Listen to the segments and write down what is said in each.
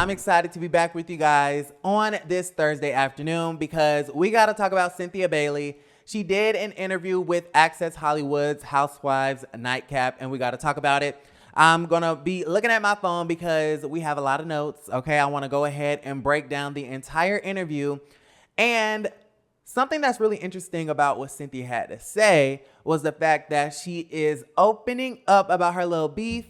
I'm excited to be back with you guys on this Thursday afternoon because we got to talk about Cynthia Bailey. She did an interview with Access Hollywood's Housewives Nightcap, and we got to talk about it. I'm going to be looking at my phone because we have a lot of notes, okay? I want to go ahead and break down the entire interview. And something that's really interesting about what Cynthia had to say was the fact that she is opening up about her little beef,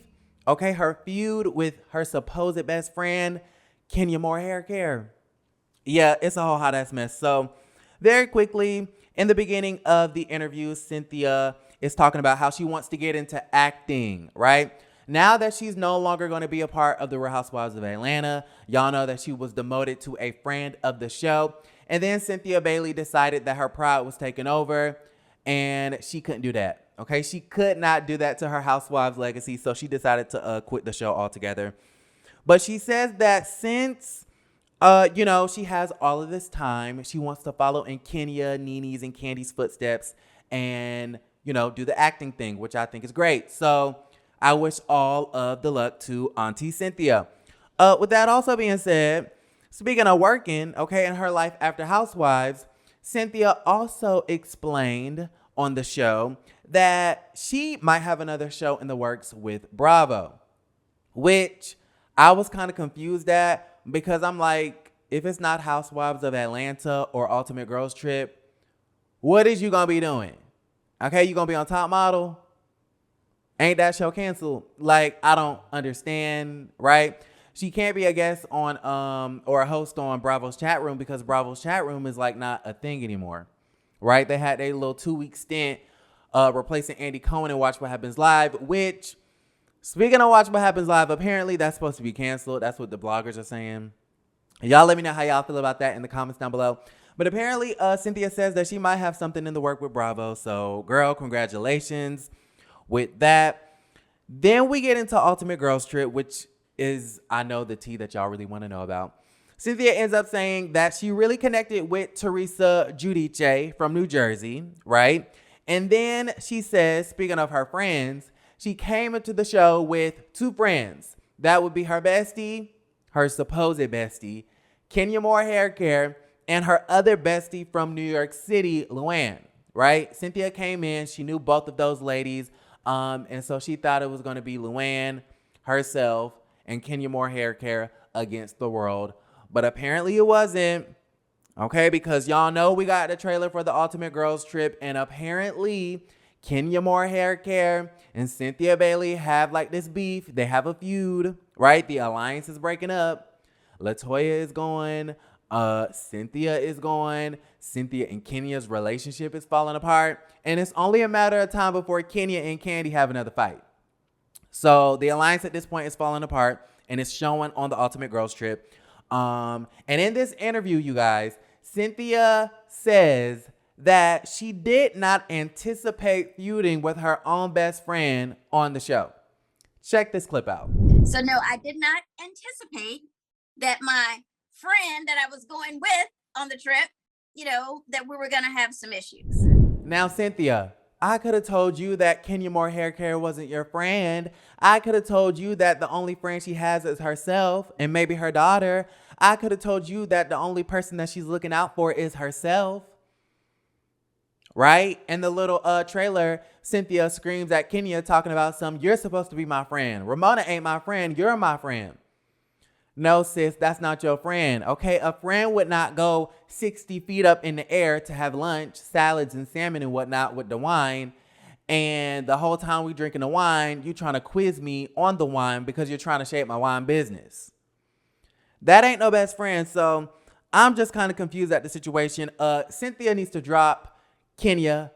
okay, her feud with her supposed best friend, Kenya Moore Hair Care. Yeah, it's a whole hot ass mess. So very quickly, in the beginning of the interview, Cynthia is talking about how she wants to get into acting, right? Now that she's no longer going to be a part of the Real Housewives of Atlanta, y'all know that she was demoted to a friend of the show. And then Cynthia Bailey decided that her pride was taken over and she couldn't do that. Okay, she could not do that to her Housewives legacy, so she decided to quit the show altogether. But she says that since, she has all of this time, she wants to follow in Kenya, Nene's, and Candy's footsteps and, do the acting thing, which I think is great. So I wish all of the luck to Auntie Cynthia. With that also being said, speaking of working, okay, in her life after Housewives, Cynthia also explained on the show that she might have another show in the works with Bravo, which I was kind of confused at because I'm like, if it's not Housewives of Atlanta or Ultimate Girls Trip, what is you going to be doing? Okay, you going to be on Top Model? Ain't that show canceled? Like, I don't understand, right? She can't be a guest on or a host on Bravo's chat room because Bravo's chat room is like not a thing anymore, right? They had a little 2-week stint replacing Andy Cohen in Watch What Happens Live, which, speaking of Watch What Happens Live, apparently that's supposed to be canceled. That's what the bloggers are saying. Y'all let me know how y'all feel about that in the comments down below. But apparently Cynthia says that she might have something in the work with Bravo. So, girl, congratulations with that. Then we get into Ultimate Girls Trip, which is, I know, the tea that y'all really want to know about. Cynthia ends up saying that she really connected with Teresa Giudice from New Jersey, right? And then she says, speaking of her friends, she came into the show with 2 friends. That would be her bestie, her supposed bestie, Kenya Moore Hair Care, and her other bestie from New York City, Luann, right? Cynthia came in. She knew both of those ladies. And so she thought it was going to be Luann herself and Kenya Moore Hair Care against the world. But apparently it wasn't. Okay, because y'all know we got the trailer for the Ultimate Girls Trip, and apparently Kenya Moore Hair Care and Cynthia Bailey have like this beef. They have a feud, right? The alliance is breaking up. LaToya is going. Cynthia is going. Cynthia and Kenya's relationship is falling apart. And it's only a matter of time before Kenya and Candy have another fight. So the alliance at this point is falling apart, and it's showing on the Ultimate Girls Trip. And in this interview, you guys, Cynthia says that she did not anticipate feuding with her own best friend on the show. Check this clip out. So no, I did not anticipate that my friend that I was going with on the trip, that we were going to have some issues. Now, Cynthia, I could have told you that Kenya Moore Hair Care wasn't your friend. I could have told you that the only friend she has is herself and maybe her daughter. I could have told you that the only person that she's looking out for is herself. Right? In the little trailer, Cynthia screams at Kenya talking about you're supposed to be my friend. Ramona ain't my friend. You're my friend. No, sis, that's not your friend. Okay, a friend would not go 60 feet up in the air to have lunch, salads and salmon and whatnot with the wine. And the whole time we drinking the wine, you trying to quiz me on the wine because you're trying to shape my wine business. That ain't no best friend. So I'm just kind of confused at the situation. Cynthia needs to drop Kenya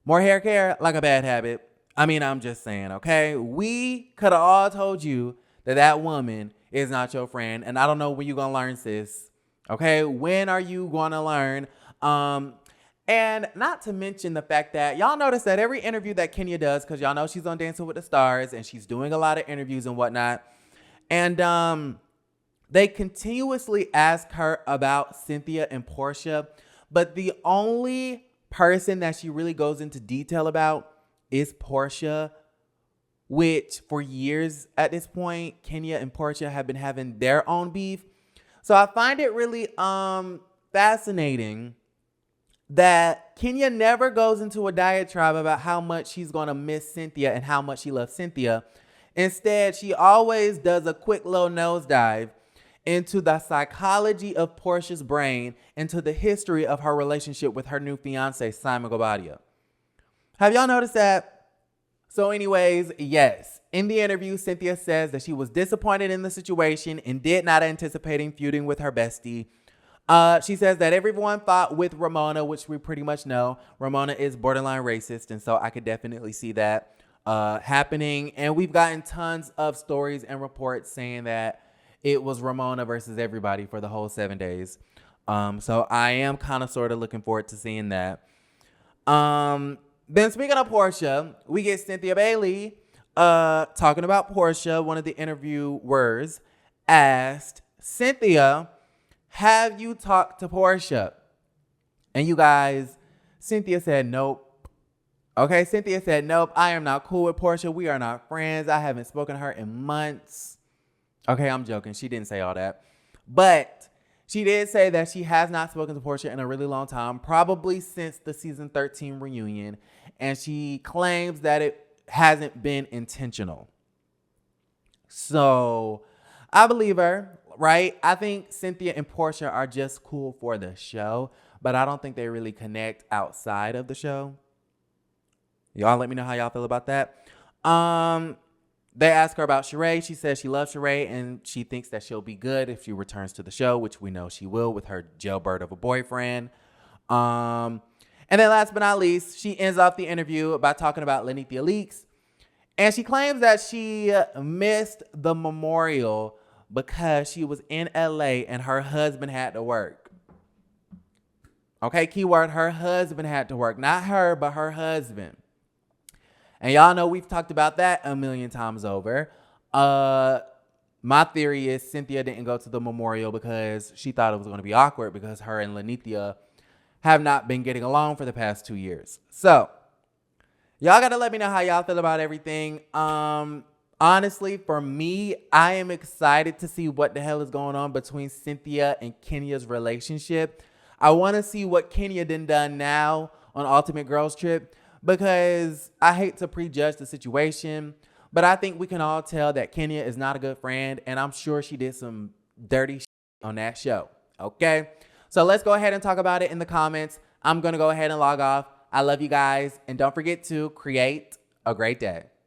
Moore Hair Care like a bad habit. I mean, I'm just saying, okay? We could have all told you that woman is not your friend. And I don't know when you're going to learn, sis. Okay? When are you going to learn? And not to mention the fact that y'all notice that every interview that Kenya does, because y'all know she's on Dancing with the Stars and she's doing a lot of interviews and whatnot. And they continuously ask her about Cynthia and Portia. But the only person that she really goes into detail about is Portia. which for years at this point, Kenya and Portia have been having their own beef. So I find it really fascinating that Kenya never goes into a diatribe about how much she's going to miss Cynthia and how much she loves Cynthia. Instead, she always does a quick little nosedive into the psychology of Portia's brain, into the history of her relationship with her new fiance, Simon Gobadia. Have y'all noticed that? So anyways, yes. In the interview, Cynthia says that she was disappointed in the situation and did not anticipate feuding with her bestie. She says that everyone thought with Ramona, which we pretty much know, Ramona is borderline racist. And so I could definitely see that happening. And we've gotten tons of stories and reports saying that it was Ramona versus everybody for the whole 7 days. So I am kind of sort of looking forward to seeing that. Then speaking of Portia, we get Cynthia Bailey talking about Portia. One of the interviewers asked, Cynthia, have you talked to Portia? And you guys, Cynthia said nope. Okay, Cynthia said nope. I am not cool with Portia. We are not friends. I haven't spoken to her in months. Okay, I'm joking. She didn't say all that. But she did say that she has not spoken to Portia in a really long time, probably since the season 13 reunion. And she claims that it hasn't been intentional. So I believe her, right? I think Cynthia and Portia are just cool for the show, but I don't think they really connect outside of the show. Y'all let me know how y'all feel about that. They ask her about Sheree. She says she loves Sheree and she thinks that she'll be good if she returns to the show, which we know she will with her jailbird of a boyfriend. And then last but not least, she ends off the interview by talking about Lenithia Leaks. And she claims that she missed the memorial because she was in LA and her husband had to work. Okay, keyword, her husband had to work. Not her, but her husband. And y'all know we've talked about that a million times over. My theory is Cynthia didn't go to the memorial because she thought it was going to be awkward because her and Lenithia have not been getting along for the past 2 years. So, y'all got to let me know how y'all feel about everything. Honestly, for me, I am excited to see what the hell is going on between Cynthia and Kenya's relationship. I want to see what Kenya done now on Ultimate Girls Trip because I hate to prejudge the situation, but I think we can all tell that Kenya is not a good friend, and I'm sure she did some dirty shit on that show, okay? So let's go ahead and talk about it in the comments. I'm going to go ahead and log off. I love you guys, and don't forget to create a great day.